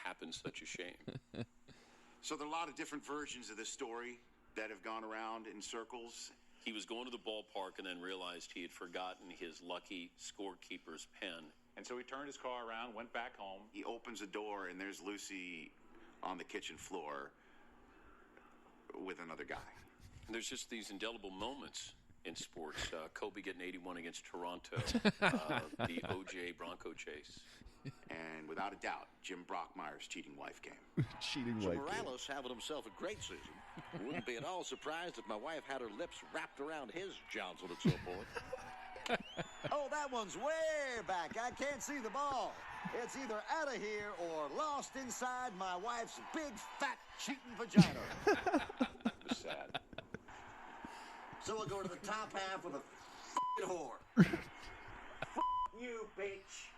happened such a shame. So there are a lot of different versions of this story that have gone around in circles. He was going to the ballpark and then realized he had forgotten his lucky scorekeeper's pen. And so he turned his car around, went back home. He opens the door, and there's Lucy on the kitchen floor with another guy. And there's just these indelible moments in sports. Kobe getting 81 against Toronto, the O.J. Bronco chase. And without a doubt, Jim Brockmeyer's cheating wife game. Cheating So wife Morales having himself a great season. Wouldn't be at all surprised if my wife had her lips wrapped around his Johnson at some point. Oh, that one's way back. I can't see the ball. It's either out of here or lost inside my wife's big, fat, cheating vagina. It was sad. So we'll go to the top half with a f***ing whore. You, bitch.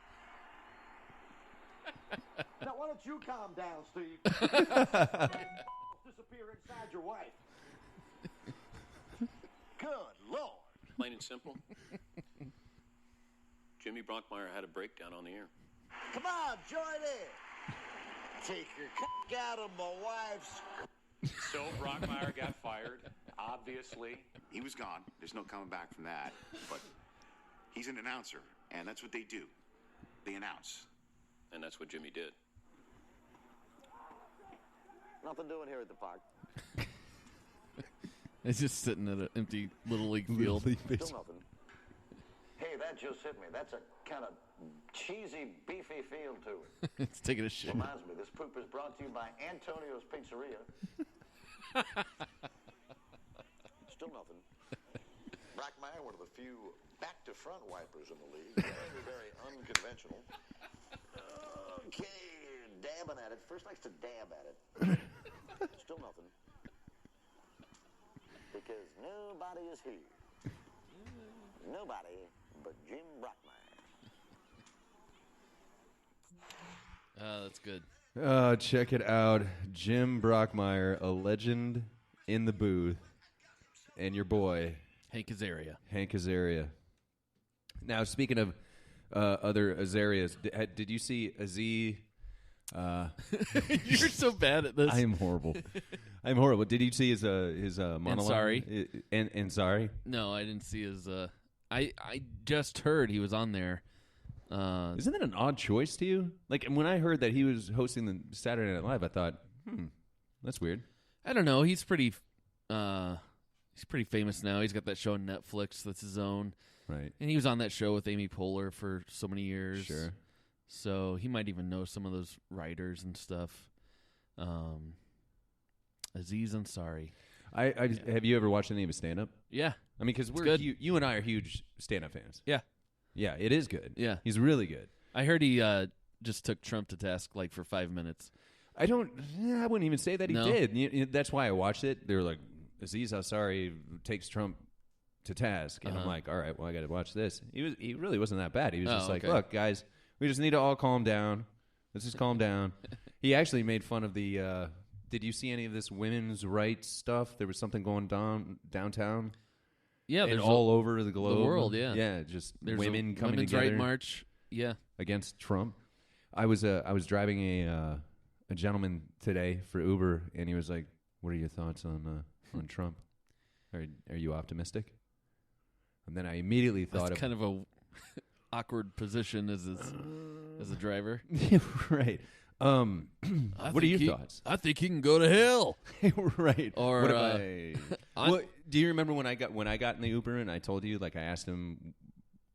Now, why don't you calm down, Steve? Disappear inside your wife. Good Lord. Plain and simple. Jimmy Brockmeyer had a breakdown on the air. Come on, join in. Take your cock out of my wife's. So Brockmeyer got fired, obviously. He was gone. There's no coming back from that. But he's an announcer, and that's what they do. They announce. And that's what Jimmy did. Nothing doing here at the park. It's just sitting at an empty Little League field. Still nothing. Hey, that just hit me. That's a kind of cheesy, beefy feel to it. It's taking a shit. Reminds me, this poop is brought to you by Antonio's Pizzeria. Still nothing. Brockmeyer, one of the few back-to-front wipers in the league. Very, very unconventional. Okay, dabbing at it. First likes to dab at it. Still nothing. Because nobody is here. Nobody but Jim Brockmeyer. That's good. Check it out. Jim Brockmeyer, a legend in the booth. And your boy, Hank Azaria. Hank Azaria. Now, speaking of other Azarias, did you see Aziz? You're so bad at this. I am horrible. I'm horrible. Did you see his monologue? Sorry. And sorry? No, I didn't see his. I just heard he was on there. Isn't that an odd choice to you? Like, when I heard that he was hosting the Saturday Night Live, I thought, that's weird. I don't know. He's pretty famous now. He's got that show on Netflix that's his own. Right. And he was on that show with Amy Poehler for so many years. Sure. So he might even know some of those writers and stuff. Aziz Ansari. Have you ever watched any of his stand-up? Yeah. I mean, because you and I are huge stand-up fans. Yeah. Yeah, it is good. Yeah. He's really good. I heard he just took Trump to task like for 5 minutes. I wouldn't even say that he did. That's why I watched it. They were like, Aziz Ansari takes Trump to task. And I'm like, all right, well, I got to watch this. He really wasn't that bad. He was just like, look, guys, we just need to all calm down. Let's just calm down. He actually made fun of the did you see any of this women's rights stuff? There was something going downtown. Yeah, and all over the globe. The world, yeah. Yeah, just there's women coming women's together. right march, yeah. Against Trump. I was driving a gentleman today for Uber, and he was like, what are your thoughts on Trump? Are you optimistic? And then I immediately thought That's kind of a awkward position as a driver. Right. What are your thoughts? I think he can go to hell. Right. Or do you remember when I got in the Uber and I told you, like, I asked him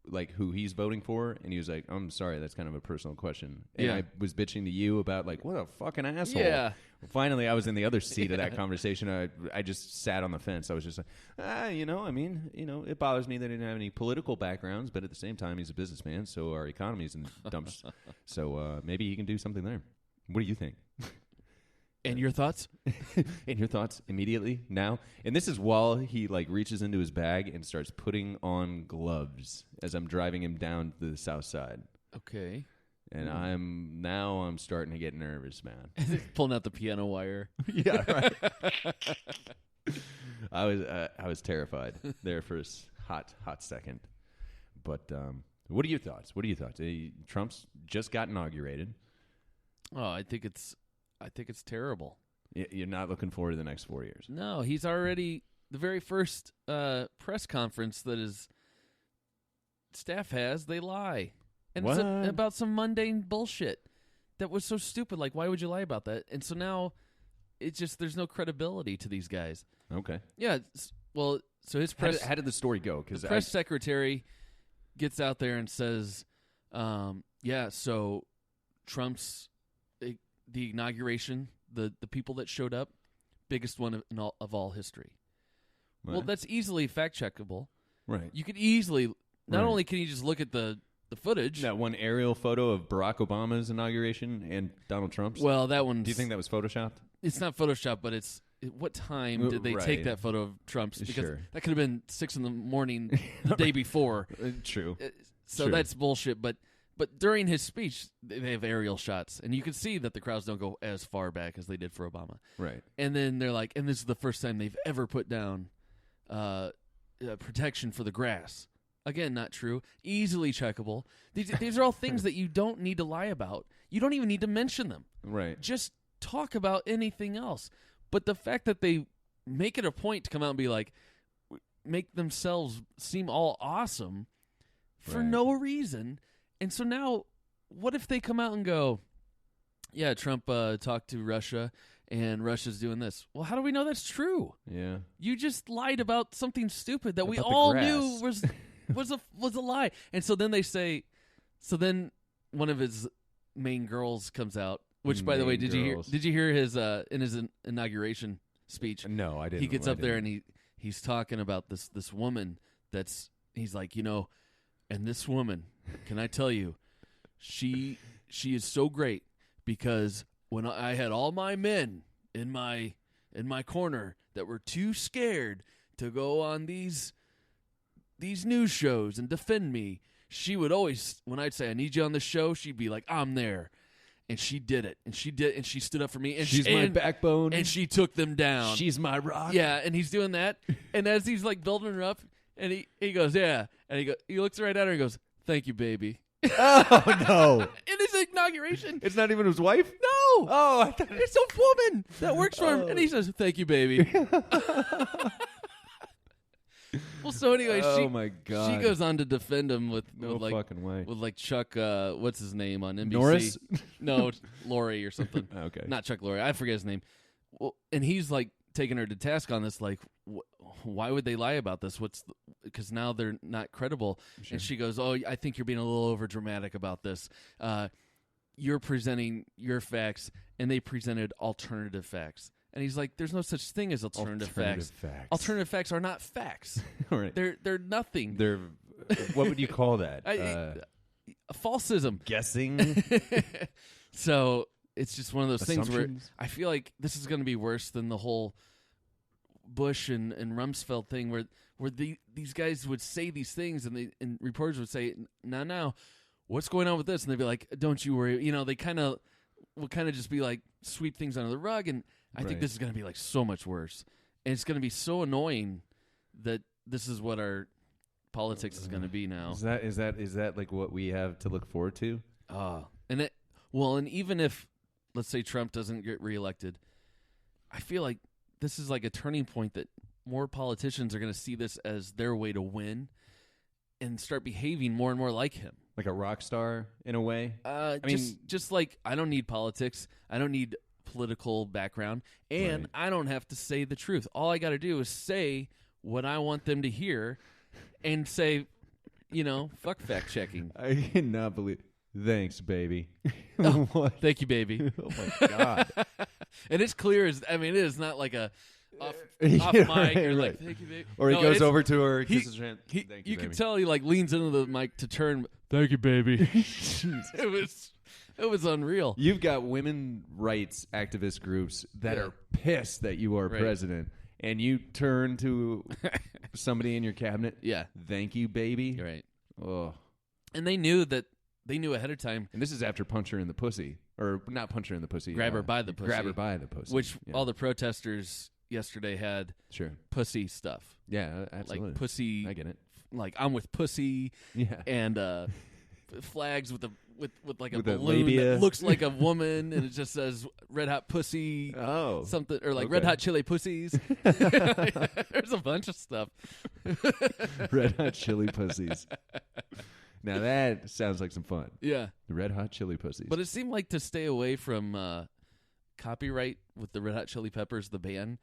like who he's voting for, and he was like, I'm sorry, that's kind of a personal question. And I was bitching to you about like, what a fucking asshole. Yeah. Finally, I was in the other seat of that conversation. I just sat on the fence. I was just like, it bothers me that he didn't have any political backgrounds, but at the same time, he's a businessman, so our economy's in dumps. So maybe he can do something there. What do you think? And your thoughts? And your thoughts immediately now? And this is while he like reaches into his bag and starts putting on gloves as I'm driving him down to the south side. Okay. And I'm starting to get nervous, man. Pulling out the piano wire. Yeah, right. I was terrified there for a hot second. But what are your thoughts? Trump's just got inaugurated. Oh, I think it's terrible. You're not looking forward to the next 4 years. No, he's already the very first press conference that his staff has. They lie, and it's about some mundane bullshit that was so stupid. Like, why would you lie about that? And so now, it's just there's no credibility to these guys. Okay. Yeah. Well, so his press. How did the story go? Because the press secretary gets out there and says, "Yeah, so Trump's the inauguration, the people that showed up, biggest one of all history." Right. Well, that's easily fact checkable. Right. You could easily not only can you just look at the footage. That one aerial photo of Barack Obama's inauguration and Donald Trump's. Well, that one. Do you think that was photoshopped? It's not photoshopped, but it's. What time did they take that photo of Trump's? Because that could have been 6 a.m. the day before. True. So that's bullshit. But during his speech, they have aerial shots, and you can see that the crowds don't go as far back as they did for Obama. Right. And then they're like, and this is the first time they've ever put down protection for the grass. Again, not true. Easily checkable. These are all things that you don't need to lie about. You don't even need to mention them. Right. Just talk about anything else. But the fact that they make it a point to come out and be like, make themselves seem all awesome for no reason. And so now, what if they come out and go, yeah, Trump talked to Russia and Russia's doing this. Well, how do we know that's true? Yeah. You just lied about something stupid that we all knew was a lie. And so then they say, so then one of his main girls comes out, which, by the way, did you hear his in his inauguration speech? No, I didn't. He gets up there and he's talking about this woman he's like, and this woman, can I tell you, she is so great because when I had all my men in my corner that were too scared to go on these news shows and defend me, she would always, when I'd say I need you on the show, she'd be like, I'm there. And she did it. And she stood up for me. And she's my backbone. And she took them down. She's my rock. Yeah, and he's doing that. And as he's like building her up, and he goes, yeah. And he looks right at her and goes, thank you, baby. Oh, no. In his inauguration. It's not even his wife? No. Oh, I thought it's a woman that works for him. And he says, thank you, baby. Well, so anyway, my God. She goes on to defend him with fucking way. With like Chuck, what's his name on NBC? Norris? No, Lori or something. Okay. Not Chuck Lorre. I forget his name. Well, and he's like taking her to task on this, like, why would they lie about this? Because now they're not credible. Sure. And she goes, oh, I think you're being a little over dramatic about this. You're presenting your facts, and they presented alternative facts. And he's like, there's no such thing as alternative facts. Alternative facts are not facts. Right. They're nothing. They're what would you call that? A falsism. Guessing. So it's just one of those things where I feel like this is going to be worse than the whole Bush and Rumsfeld thing, where these guys would say these things, and reporters would say, "No, what's going on with this?" And they'd be like, "Don't you worry." They will just be like sweep things under the rug, and I think this is going to be like so much worse, and it's going to be so annoying that this is what our politics is going to be now. Is that like what we have to look forward to? And even if, let's say, Trump doesn't get reelected, I feel like this is like a turning point that more politicians are going to see this as their way to win and start behaving more and more like him. Like a rock star in a way? Just like, I don't need politics. I don't need political background. And I don't have to say the truth. All I got to do is say what I want them to hear and say, fuck fact checking. I cannot believe. Thanks, baby. Thank you, baby. Oh, my God. And it's clear as, it is not like a off mic or like, thank you, baby. Or he goes over to her, kisses her hand. Thank you, you can tell he like leans into the mic to turn, thank you, baby. It was unreal. You've got women rights activist groups that are pissed that you are president, and you turn to somebody in your cabinet. Yeah. Thank you, baby. Right. Oh. And they knew ahead of time. And this is after punch her in the pussy. Or not punch her in the pussy. Grab her by the pussy. Grab her by the pussy. Which all the protesters yesterday had pussy stuff. Yeah, absolutely. Like pussy. I get it. Like, I'm with pussy. Yeah. And flags with the with like a With a balloon labia. that looks like a woman, and it just says "Red Hot Pussy" something, or like okay. "Red Hot Chili Pussies." There's a bunch of stuff. Red Hot Chili Pussies. Now that sounds like some fun. Yeah, The Red Hot Chili Pussies. but it seemed like to stay away from copyright with the Red Hot Chili Peppers, the band.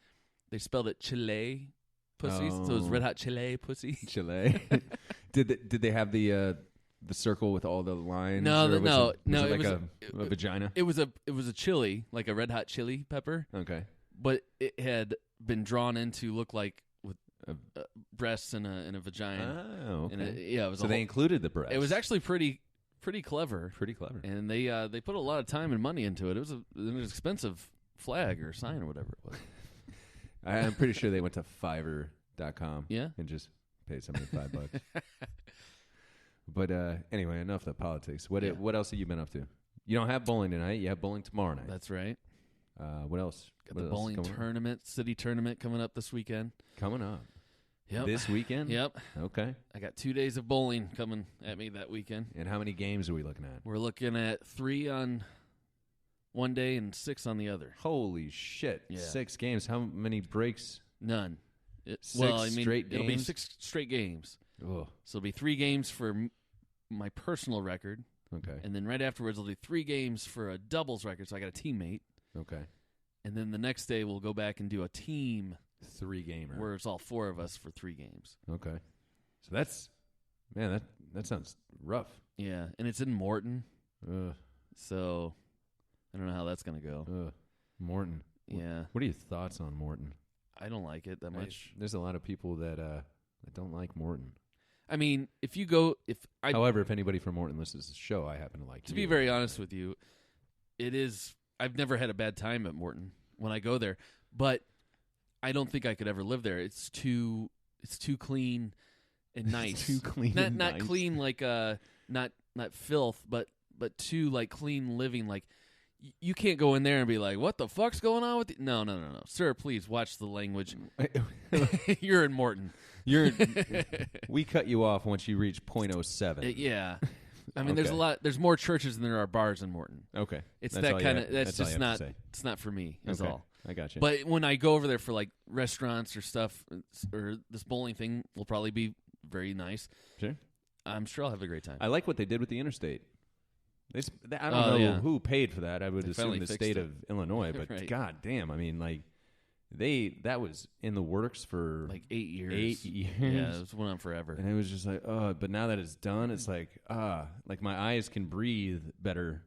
They spelled it Chile Pussies, so it was Red Hot Chile Pussy. Chile. Did they have the circle with all the lines? No, or was no, it it like was a vagina. It was a chili, like a Red Hot Chili Pepper, Okay. but it had been drawn into look like with breasts and a vagina. Oh, okay. And it was so they included the breast. It was actually pretty clever. pretty clever. And they put a lot of time and money into it. It was an expensive flag or sign or whatever it was. I'm pretty sure they went to Fiverr.com. Yeah? And just paid somebody $5. But anyway, enough of the politics. What else have you been up to? You don't have bowling tonight. You have bowling tomorrow night. That's right. What else? Got What the else bowling going on? tournament, city tournament coming up this weekend. Coming up. Yep. This weekend? Yep. Okay. I got 2 days of bowling coming at me that weekend. And how many games are we looking at? We're looking at 3 on one day and 6 on the other. Holy shit. Yeah. 6 games. How many breaks? None. Six straight it'll be games? 6 straight games. Oh, So it'll be 3 games for my personal record, okay. and then right afterwards I'll do 3 games for a doubles record, so I got a teammate. Okay. And then the next day we'll go back and do a team 3-gamer. where it's all 4 of us for 3 games. Okay. So that's, man, that sounds rough. Yeah, and it's in Morton, Ugh. so I don't know how that's going to go. Ugh. Morton. Yeah, What are your thoughts on Morton? I don't like it that much. There's a lot of people that don't like Morton. I mean, However, if anybody from Morton listens to the show, I happen to like to you. be very honest with you, I've never had a bad time at Morton when I go there, but I don't think I could ever live there. It's too clean and nice. Too clean Not and not nice. clean like not filth, but too like clean living. Like you can't go in there and be like, "What the fuck's going on with you?" No, sir. Please watch the language. You're in Morton. We cut you off once you reach .07. Yeah. I mean, there's a Okay. lot. There's more churches than there are bars in Morton. Okay. It's That's that all you kind have- of. That's all just you have not. to say. It's not for me. Is Okay. all. I got you. But when I go over there for like restaurants or stuff, or this bowling thing will probably be very nice. Sure. I'm sure I'll have a great time. I like what they did with the interstate. I don't Oh, know yeah. who paid for that. I would They assume finally the fixed state it. of Illinois, but Right. god damn, I mean, like that was in the works for Like 8 years. 8 years. Yeah, it went on forever. And it was just like, but now that it's done, it's like my eyes can breathe better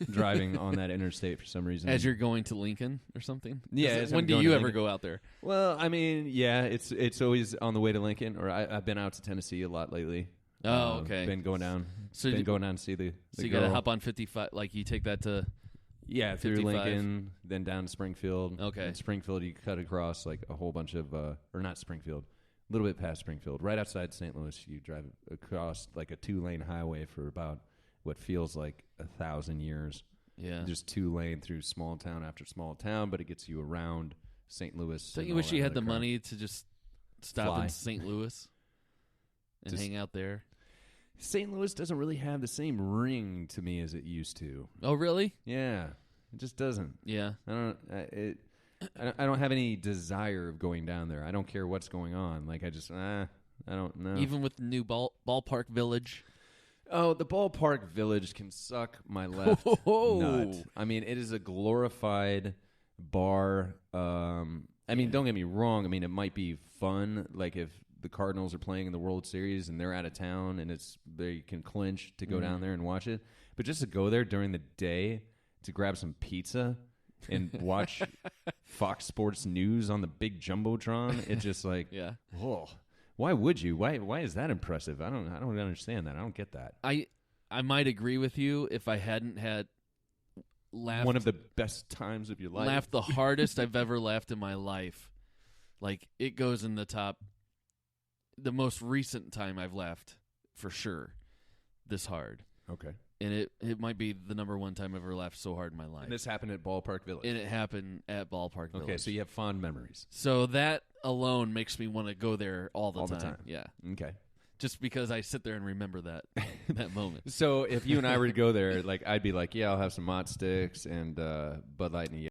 driving on that interstate for some reason. As you're going to Lincoln or something. Yeah, Is as it- when I'm do going you to ever Lincoln. go out there? Well, I mean, yeah, it's always on the way to Lincoln, or I've been out to Tennessee a lot lately. Oh, okay. Been going down. So been you- going down to see the So you girl. got to hop on 55. Like you take that to. Yeah, through 55. Lincoln, then down to Springfield. Okay. In Springfield, you cut across like a whole bunch of, or not Springfield, a little bit past Springfield. Right outside St. Louis, you drive across like a 2-lane highway for about what feels like 1,000 years. Yeah. Just 2-lane through small town after small town, but it gets you around St. Louis. Don't and you all wish you that had the other crap. money to just stop Fly. in St. Louis and Just- hang out there? St. Louis doesn't really have the same ring to me as it used to. Oh, really? Yeah, it just doesn't. Yeah. I don't have any desire of going down there. I don't care what's going on. Like I don't know. Even with the new ballpark village. Oh, the ballpark village can suck my left Oh. nut. I mean, it is a glorified bar. I mean, don't get me wrong. I mean, it might be fun, like if the Cardinals are playing in the World Series and they're out of town and they can clinch to go down there and watch it. But just to go there during the day to grab some pizza and watch Fox Sports News on the big jumbotron, it's just like, Yeah. whoa. Why would you? Why is that impressive? I don't understand that. I don't get that. I might agree with you if I hadn't had laughed One of the best times of your life. laughed the hardest I've ever laughed in my life. Like it goes in the top. The most recent time I've laughed for sure, this hard, Okay. and it might be the number one time I've ever laughed so hard in my life. And this happened at Ballpark Village. And it happened at Ballpark Village. Okay, so you have fond memories. So that alone makes me want to go there all the time. All the time. Yeah. Okay. just because I sit there and remember that moment. So if you and I were to go there, like I'd be like, yeah, I'll have some Mott Sticks and Bud Light and a